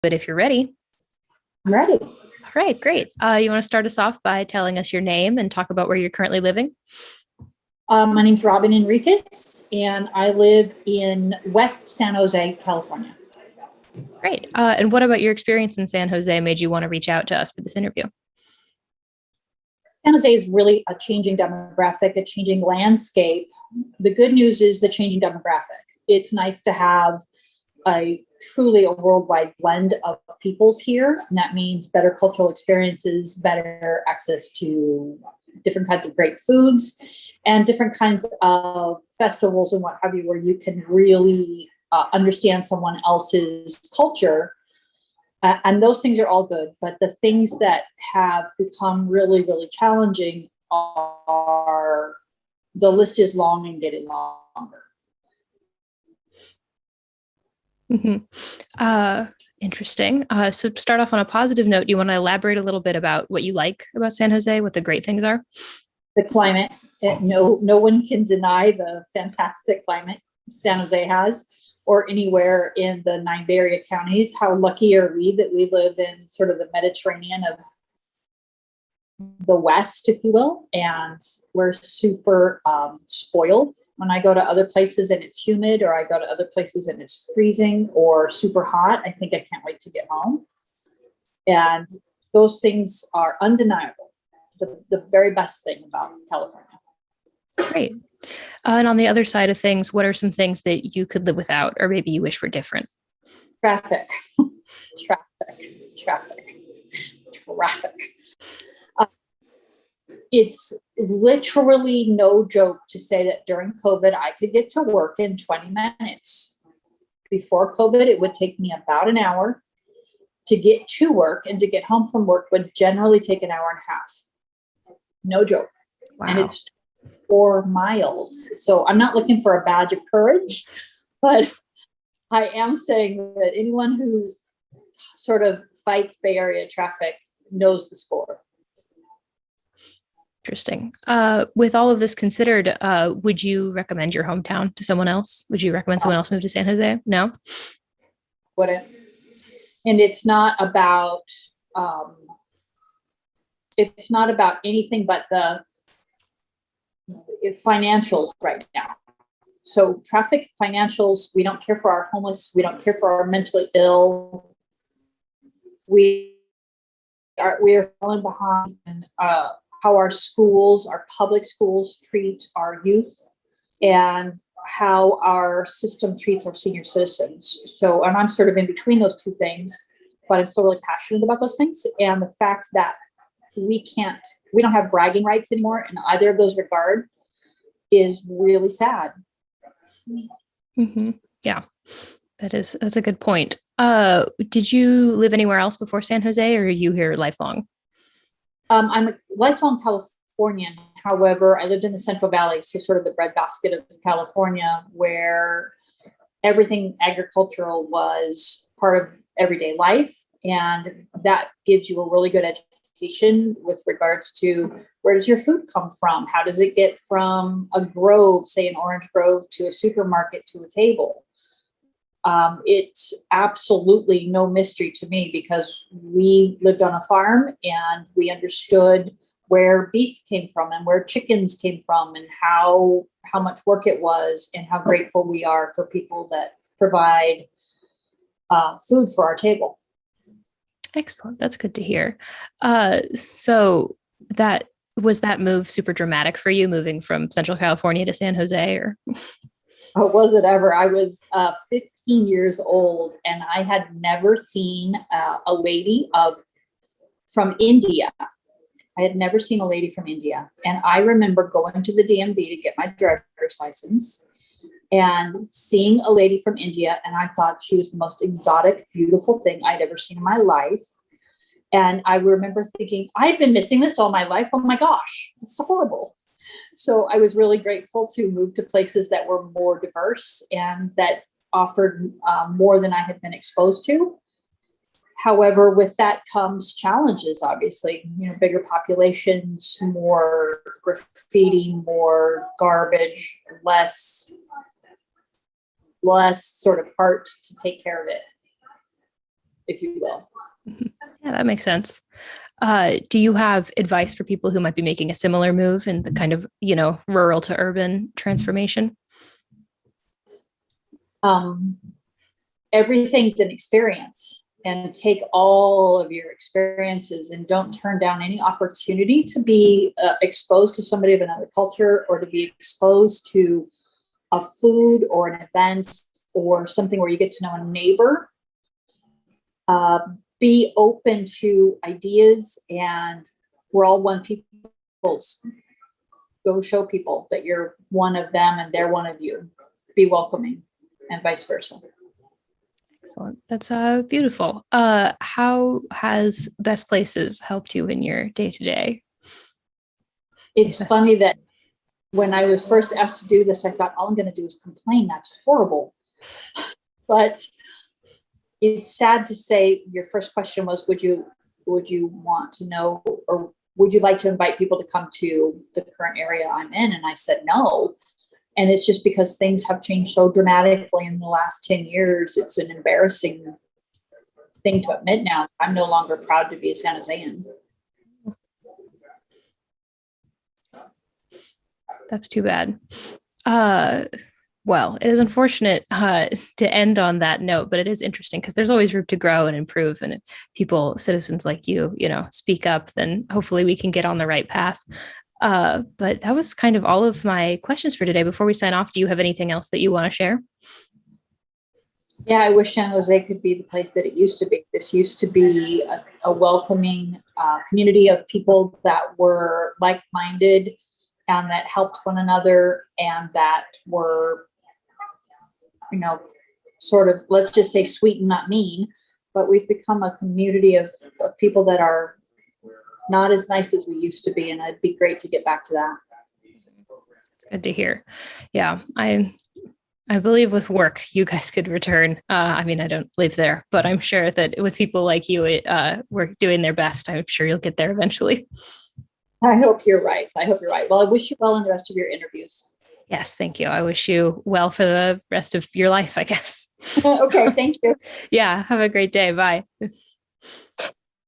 But if you're ready, I'm ready. all right, great. You want to start us off by telling us your name and talk about where you're currently living? My name's Robbyn Enriquez, and I live in West San Jose, California. Great. And what about your experience in San Jose made you want to reach out to us for this interview? San Jose is really a changing demographic, a changing landscape. The good news is the changing demographic. It's nice to have truly a worldwide blend of peoples here. And that means better cultural experiences, better access to different kinds of great foods, and different kinds of festivals and what have you, where you can really understand someone else's culture. And those things are all good. But the things that have become really, really challenging are, the list is long and getting longer. Mm-hmm. Interesting. So to start off on a positive note, you want to elaborate a little bit about what you like about San Jose, what the great things are? The climate. No one can deny the fantastic climate San Jose has, or anywhere in the 9 Bay Area counties. How lucky are we that we live in sort of the Mediterranean of the West, if you will, and we're super spoiled. When I go to other places and it's humid, or I go to other places and it's freezing or super hot, I think I can't wait to get home. And those things are undeniable. The very best thing about California. Great. And on the other side of things, what are some things that you could live without, or maybe you wish were different? Traffic. It's literally no joke to say that during COVID, I could get to work in 20 minutes. Before COVID, it would take me about an hour to get to work, and to get home from work would generally take an hour and a half. No joke. Wow. And it's 4 miles. So I'm not looking for a badge of courage, but I am saying that anyone who sort of fights Bay Area traffic knows the score. Interesting. With all of this considered, would you recommend your hometown to someone else? Would you recommend someone else move to San Jose? No? Wouldn't. And it's not about anything but the financials right now. So traffic, financials, we don't care for our homeless. We don't care for our mentally ill. We are falling behind in how our schools, our public schools, treat our youth, and how our system treats our senior citizens. So, and I'm sort of in between those two things, but I'm still really passionate about those things. And the fact that we don't have bragging rights anymore in either of those regard is really sad. Mm-hmm. Yeah, that's a good point. Did you live anywhere else before San Jose, or are you here lifelong? I'm a lifelong Californian. However, I lived in the Central Valley, so sort of the breadbasket of California, where everything agricultural was part of everyday life. And that gives you a really good education with regards to, where does your food come from? How does it get from a grove, say an orange grove, to a supermarket, to a table? It's absolutely no mystery to me, because we lived on a farm and we understood where beef came from and where chickens came from, and how much work it was, and how grateful we are for people that provide food for our table. Excellent. That's good to hear. So that move super dramatic for you, moving from Central California to San Jose, or? Oh, was it ever? I was 15 years old, and I had never seen a lady from India. I had never seen a lady from India. And I remember going to the DMV to get my driver's license and seeing a lady from India. And I thought she was the most exotic, beautiful thing I'd ever seen in my life. And I remember thinking, I've been missing this all my life. Oh my gosh, it's horrible. So I was really grateful to move to places that were more diverse and that offered more than I had been exposed to. However, with that comes challenges, obviously, bigger populations, more graffiti, more garbage, less sort of heart to take care of it. if you will. Yeah, that makes sense. Do you have advice for people who might be making a similar move in the kind of, rural to urban transformation? Um, Everything's an experience, and take all of your experiences and don't turn down any opportunity to be exposed to somebody of another culture, or to be exposed to a food or an event or something where you get to know a neighbor. Be open to ideas, and we're all one people. Go show people that you're one of them and they're one of you. Be welcoming, and vice versa. Excellent. That's beautiful. How has Best Places helped you in your day to day? It's funny that when I was first asked to do this, I thought all I'm going to do is complain. That's horrible. But it's sad to say your first question was, would you want to know, or would you like to invite people to come to the current area I'm in? And I said no. And it's just because things have changed so dramatically in the last 10 years. It's an embarrassing thing to admit now. I'm no longer proud to be a San Josean. That's too bad. Well, it is unfortunate to end on that note, but it is interesting because there's always room to grow and improve. And if citizens like you, speak up, then hopefully we can get on the right path. But that was kind of all of my questions for today. Before we sign off, do you have anything else that you want to share? Yeah, I wish San Jose could be the place that it used to be. This used to be a welcoming community of people that were like-minded and that helped one another, and that were, sort of, let's just say, sweet and not mean. But we've become a community of people that are not as nice as we used to be, and it'd be great to get back to that. Good to hear. Yeah, I believe with work, you guys could return. I don't live there, but I'm sure that with people like you, we're doing their best. I'm sure you'll get there eventually. I hope you're right. Well, I wish you well in the rest of your interviews. Yes, thank you. I wish you well for the rest of your life, I guess. Okay, thank you. Yeah, have a great day. Bye.